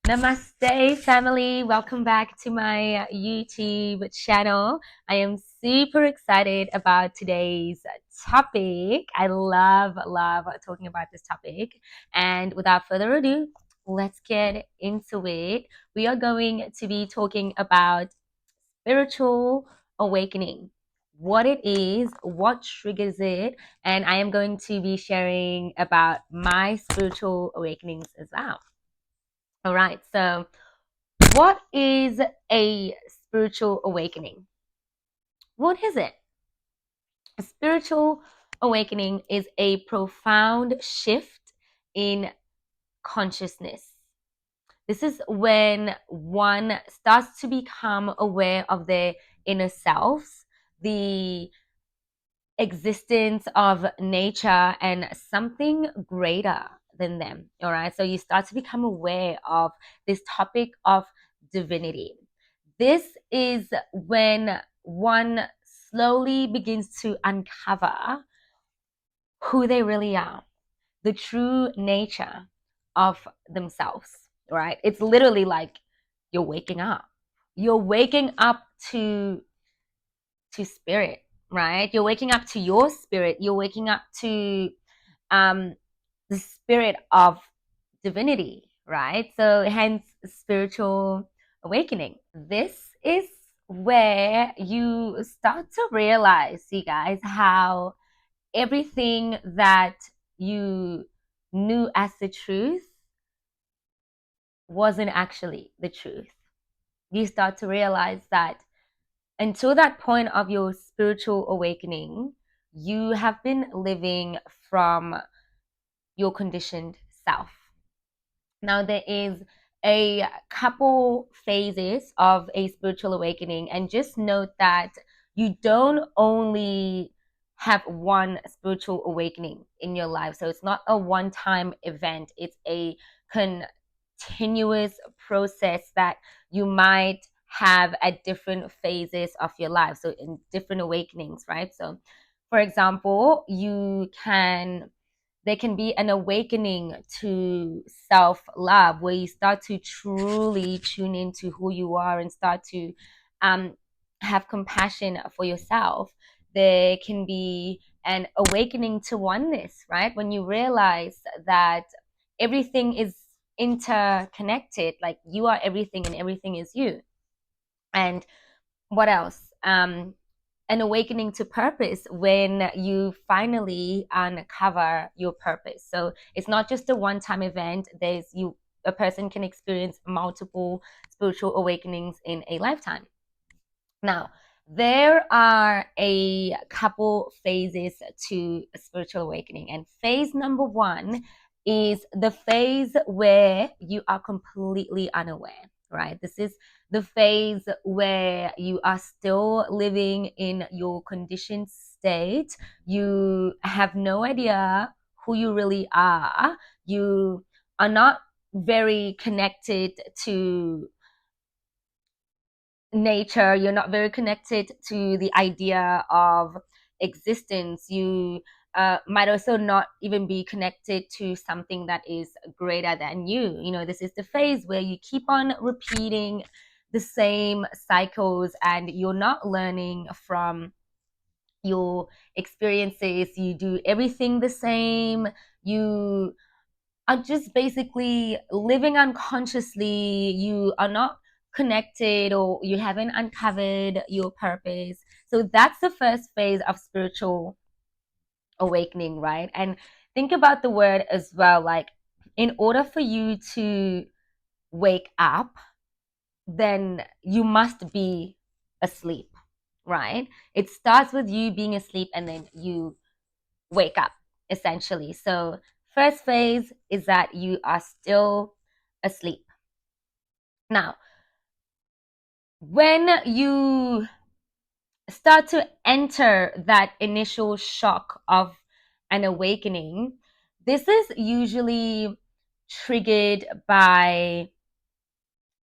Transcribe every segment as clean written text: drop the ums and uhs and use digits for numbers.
Namaste, family. Welcome back to my YouTube channel. I am super excited about today's topic. I love talking about this topic. And without further ado, let's get into it. We are going to be talking about spiritual awakening, what it is, what triggers it, and I am going to be sharing about my spiritual awakenings as well. All right, so what is a spiritual awakening? What is it? A spiritual awakening is a profound shift in consciousness. This is when one starts to become aware of their inner selves, the existence of nature, and something greater than them. All right. So you start to become aware of this topic of divinity. This is when one slowly begins to uncover who they really are, the true nature of themselves, right? It's literally like you're waking up. You're waking up to spirit, right? You're waking up to your spirit. You're waking up to the spirit of divinity, right? So hence spiritual awakening. This is where you start to realize, you guys, how everything that you knew as the truth wasn't actually the truth. You start to realize that until that point of your spiritual awakening, you have been living from your conditioned self. Now, there is a couple phases of a spiritual awakening, and just note that you don't only have one spiritual awakening in your life. So it's not a one-time event, it's a continuous process that you might have at different phases of your life. So in different awakenings, right? So, for example, there can be an awakening to self-love where you start to truly tune into who you are and start to have compassion for yourself. There can be an awakening to oneness, right? When you realize that everything is interconnected, like you are everything and everything is you. And what else? An awakening to purpose when you finally uncover your purpose. So it's not just a one-time event. A person can experience multiple spiritual awakenings in a lifetime. Now, there are a couple phases to a spiritual awakening, and phase number one is the phase where you are completely unaware, right? This is the phase where you are still living in your conditioned state. You have no idea who you really are. You are not very connected to nature. You're not very connected to the idea of existence. You might also not even be connected to something that is greater than you. You know, this is the phase where you keep on repeating the same cycles and you're not learning from your experiences. You do everything the same. You are just basically living unconsciously. You are not connected or you haven't uncovered your purpose. So that's the first phase of spiritual awakening, right? And think about the word as well. Like, in order for you to wake up, then you must be asleep, right? It starts with you being asleep and then you wake up, essentially. So first phase is that you are still asleep. Now, when you start to enter that initial shock of an awakening, this is usually triggered by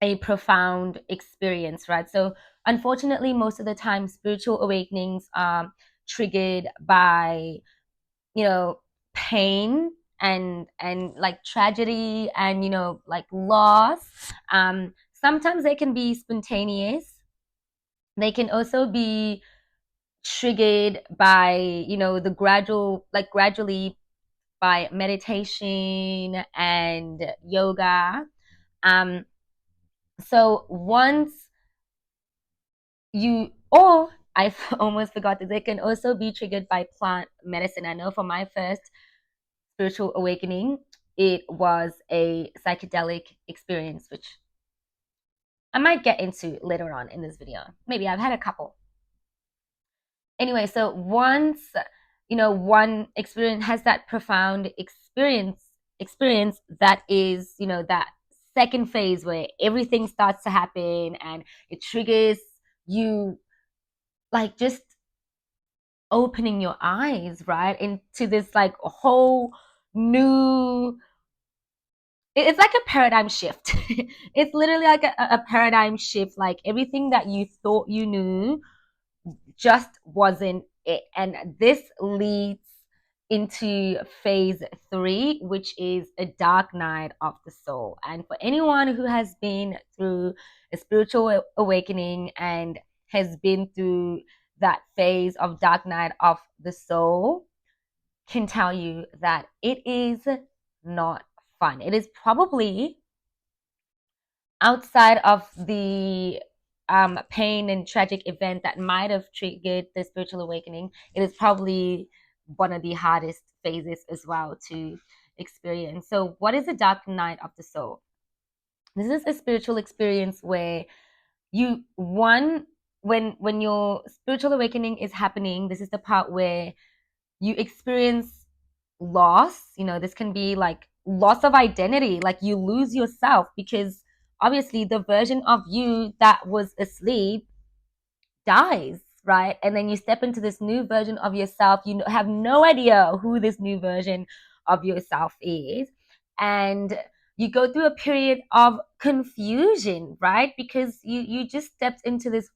a profound experience, right? So unfortunately, most of the time, spiritual awakenings are triggered by, pain, and like tragedy and like loss. Sometimes they can be spontaneous. They can also be triggered by the gradually by meditation and yoga. um so once you or I almost forgot that they can also be triggered by plant medicine. I know for my first spiritual awakening, it was a psychedelic experience, which I might get into later on in this video. Maybe I've had a couple. Anyway, so once one experience has that profound experience that is that second phase where everything starts to happen and it triggers you, like just opening your eyes right into this like a whole new, it's like a paradigm shift. It's literally like a paradigm shift. Like everything that you thought you knew just wasn't it. And this leads into phase 3, which is a dark night of the soul. And for anyone who has been through a spiritual awakening and has been through that phase of dark night of the soul, can tell you that it is not fun. It is probably outside of the pain and tragic event that might have triggered the spiritual awakening. It is probably one of the hardest phases as well to experience. So, what is the dark night of the soul? This is a spiritual experience where you one when your spiritual awakening is happening. This is the part where you experience loss. This can be like loss of identity, like you lose yourself because obviously the version of you that was asleep dies, right? And then you step into this new version of yourself. You have no idea who this new version of yourself is. And you go through a period of confusion, right? Because you just stepped into this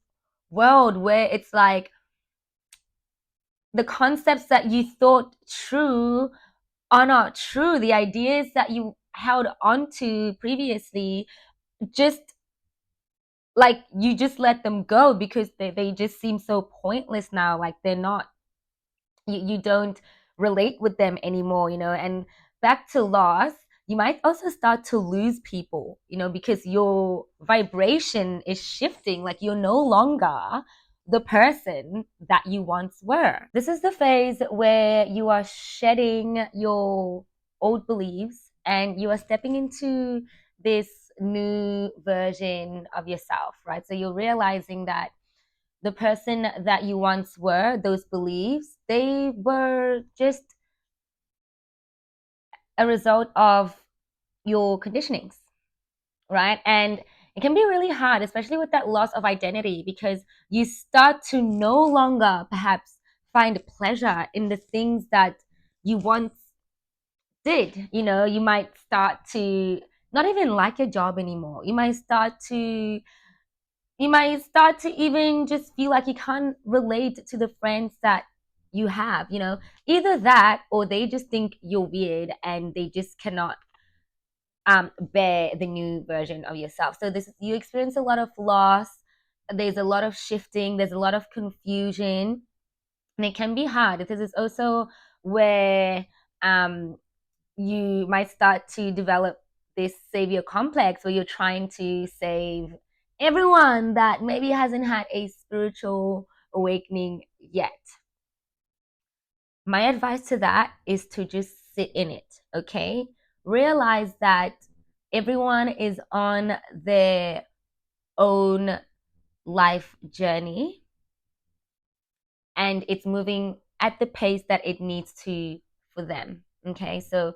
world where it's like the concepts that you thought true are not true. The ideas that you held onto previously, just like you just let them go because they just seem so pointless now. Like they're not, you don't relate with them anymore, and back to loss, you might also start to lose people, because your vibration is shifting. Like you're no longer the person that you once were. This is the phase where you are shedding your old beliefs and you are stepping into this new version of yourself, right? So you're realizing that the person that you once were, those beliefs, they were just a result of your conditionings, right? And it can be really hard, especially with that loss of identity, because you start to no longer perhaps find pleasure in the things that you once did. You might start to not even like your job anymore. You might start to even just feel like you can't relate to the friends that you have. Either that or they just think you're weird and they just cannot bear the new version of yourself. So this, you experience a lot of loss, there's a lot of shifting, there's a lot of confusion, and it can be hard because it's also where you might start to develop this savior complex where you're trying to save everyone that maybe hasn't had a spiritual awakening yet. My advice to that is to just sit in it, okay? Realize that everyone is on their own life journey and it's moving at the pace that it needs to for them, okay? So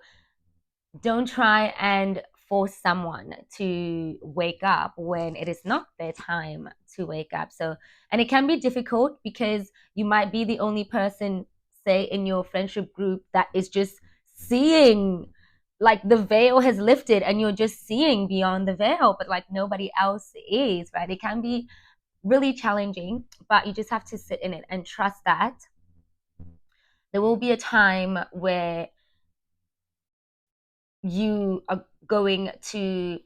don't try and force someone to wake up when it is not their time to wake up. So, and it can be difficult because you might be the only person, say, in your friendship group that is just seeing, like the veil has lifted and you're just seeing beyond the veil, but like nobody else is, right? It can be really challenging, but you just have to sit in it and trust that there will be a time where you are going to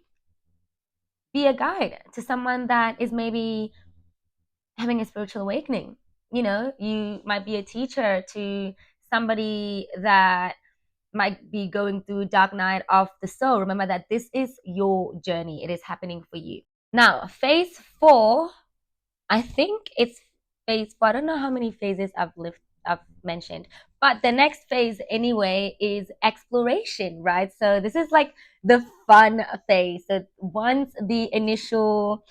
be a guide to someone that is maybe having a spiritual awakening. You know, you might be a teacher to somebody that might be going through dark night of the soul. Remember that this is your journey. It is happening for you. Now, phase 4, I think it's phase 4. I don't know how many phases I've mentioned, but the next phase anyway is exploration, right? So this is like the fun phase. So once the initial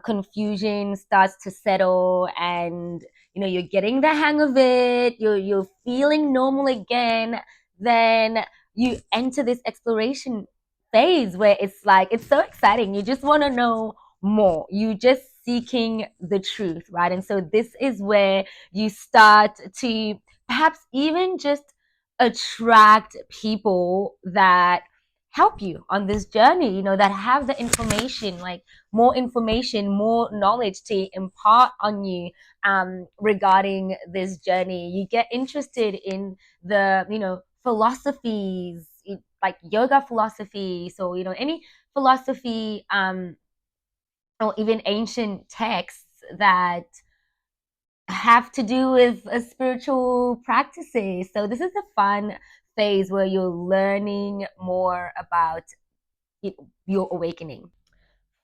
confusion starts to settle, and you know you're getting the hang of it, you're feeling normal again, then you enter this exploration phase where it's like it's so exciting. You just want to know more. You just seeking the truth, right? And so this is where you start to perhaps even just attract people that help you on this journey, you know, that have the information, like more information, more knowledge to impart on you regarding this journey. You get interested in the, you know, philosophies, like yoga philosophy. So, you know, any philosophy or even ancient texts that have to do with spiritual practices. So this is a fun phase where you're learning more about your awakening.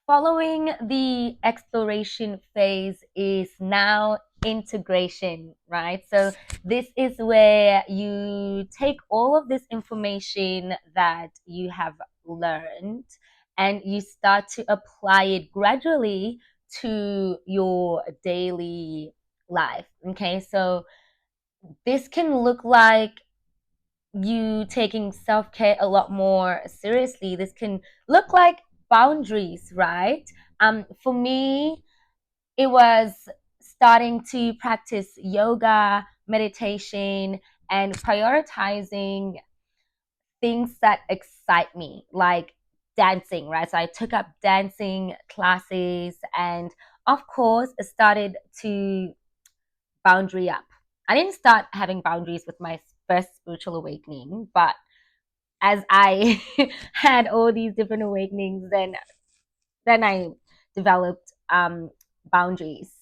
Following the exploration phase is now integration, right? So this is where you take all of this information that you have learned and you start to apply it gradually to your daily life. Okay, so this can look like you taking self care a lot more seriously. This can look like boundaries, right? For me, it was starting to practice yoga, meditation, and prioritizing things that excite me, like dancing, right? So I took up dancing classes and, of course, started to boundary up. I didn't start having boundaries with my first spiritual awakening, but as I had all these different awakenings, then I developed boundaries.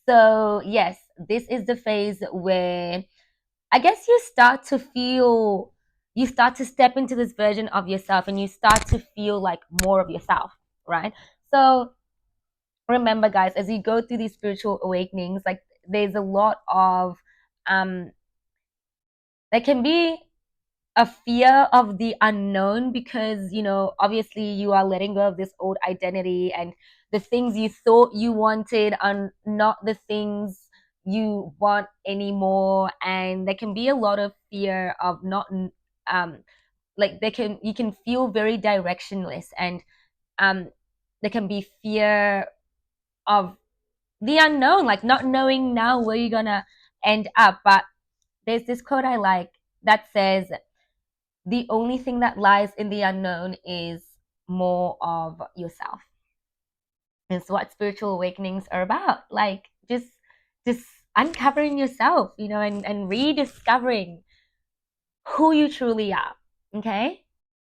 So yes, this is the phase where I guess you start to step into this version of yourself, and you start to feel like more of yourself, right? So remember, guys, as you go through these spiritual awakenings, like there's a lot of um there can be a fear of the unknown, because you know obviously you are letting go of this old identity, and the things you thought you wanted are not the things you want anymore, and there can be a lot of fear of not like you can feel very directionless, and um there can be fear of the unknown, like not knowing now where you're gonna end up. But there's this quote I like that says, the only thing that lies in the unknown is more of yourself. It's what spiritual awakenings are about. Like just uncovering yourself, you know, and rediscovering who you truly are. Okay?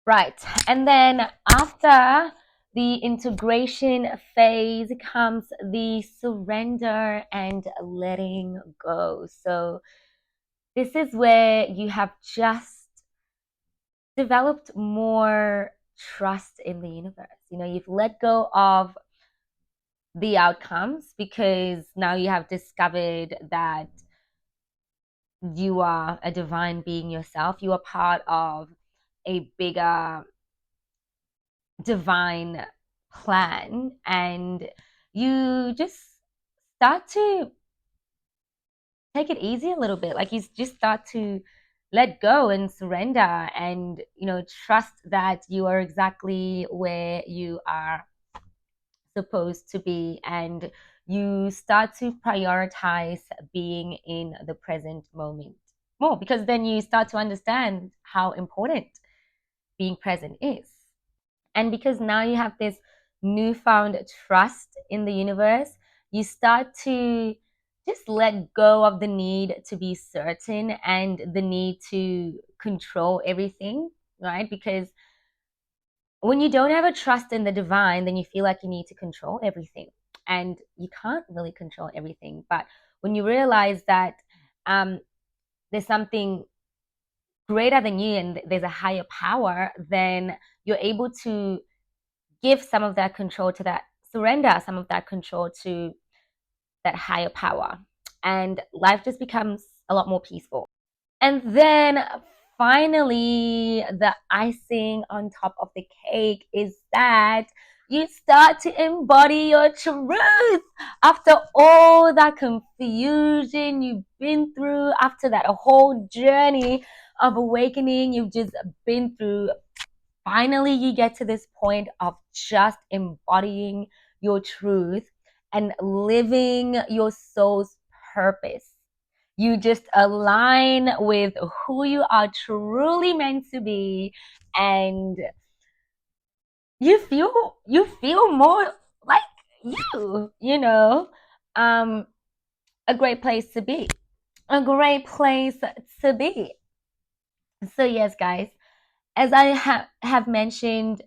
Right. And then after the integration phase comes the surrender and letting go. So this is where you have just developed more trust in the universe. You know, you've let go of the outcomes because now you have discovered that you are a divine being yourself. You are part of a bigger divine plan, and you just start to take it easy a little bit. Like you just start to let go and surrender, and you know trust that you are exactly where you are supposed to be, and you start to prioritize being in the present moment more, because then you start to understand how important being present is. And because now you have this newfound trust in the universe, you start to just let go of the need to be certain and the need to control everything, right? Because when you don't have a trust in the divine, then you feel like you need to control everything. And you can't really control everything. But when you realize that there's something greater than you and there's a higher power, then you're able to give some of that control to that, surrender some of that control to that higher power. And life just becomes a lot more peaceful. And then finally, the icing on top of the cake is that you start to embody your truth after all that confusion you've been through, after that whole journey of awakening you've just been through. Finally, you get to this point of just embodying your truth and living your soul's purpose. You just align with who you are truly meant to be, and you feel more like you know. um a great place to be, a great place to be. So yes, guys, as I have mentioned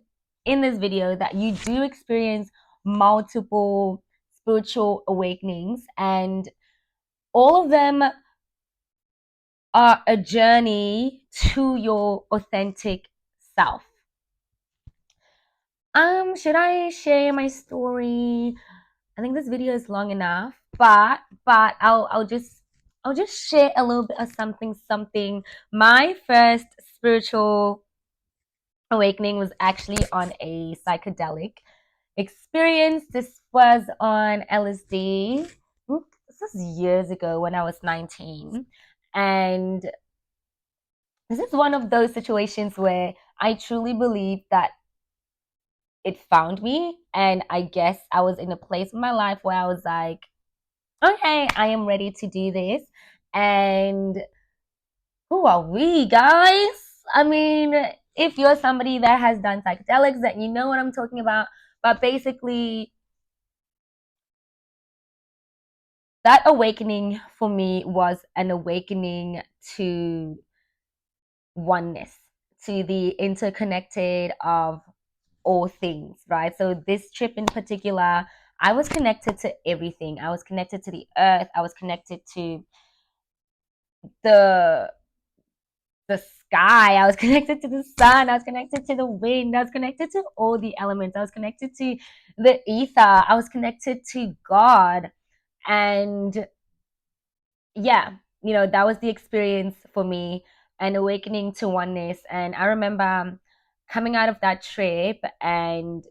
in this video, that you do experience multiple spiritual awakenings, and all of them are a journey to your authentic self. Should I share my story? I think this video is long enough, but I'll just share a little bit of something. My first spiritual awakening was actually on a psychedelic experience. This was on LSD. This was years ago when I was 19. And this is one of those situations where I truly believe that it found me. And I guess I was in a place in my life where I was like, okay, I am ready to do this. And who are we, guys? I mean, if you're somebody that has done psychedelics, that you know what I'm talking about. But basically, that awakening for me was an awakening to oneness, to the interconnected of all things, right? So this trip in particular, I was connected to everything. I was connected to the earth. I was connected to the the sky. I was connected to the sun. I was connected to the wind. I was connected to all the elements. I was connected to the ether. I was connected to God. And yeah, that was the experience for me, an awakening to oneness. And I remember coming out of that trip, and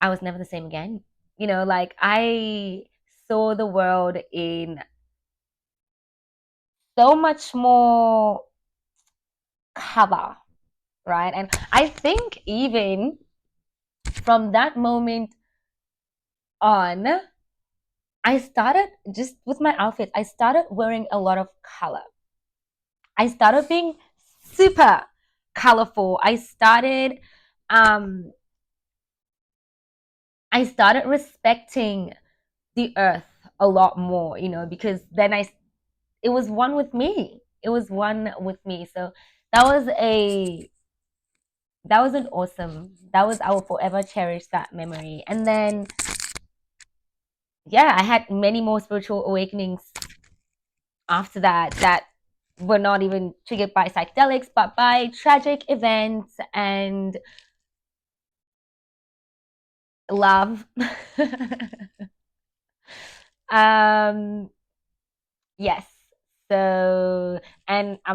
I was never the same again. Like, I saw the world in so much more color, right? And I think even from that moment on, I started, just with my outfit, I started wearing a lot of color. I started being super colorful. Um I started respecting the earth a lot more, because then it was one with me. It was one with me. So that was a that was an awesome, I will forever cherish that memory. And then yeah, I had many more spiritual awakenings after that were not even triggered by psychedelics, but by tragic events and love. um yes. So, and I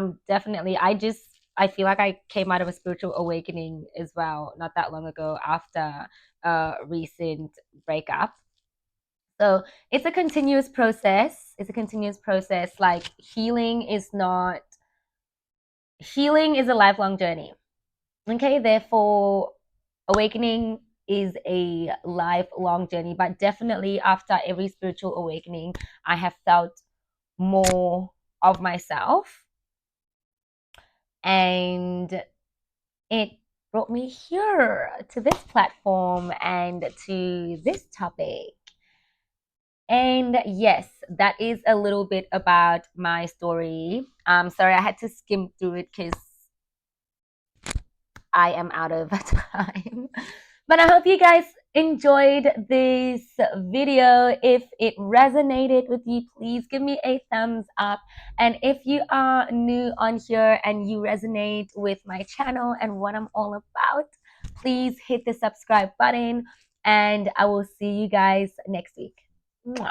feel like I came out of a spiritual awakening as well not that long ago, after a recent breakup. So it's a continuous process. Like, healing is a lifelong journey. Okay, therefore, awakening is a lifelong journey. But definitely, after every spiritual awakening, I have felt more of myself, and it brought me here to this platform and to this topic. And yes, that is a little bit about my story. Sorry, I had to skim through it because I am out of time. But I hope you guys enjoyed this video. If it resonated with you, please give me a thumbs up. And if you are new on here and you resonate with my channel and what I'm all about, please hit the subscribe button, and I will see you guys next week. Mwah.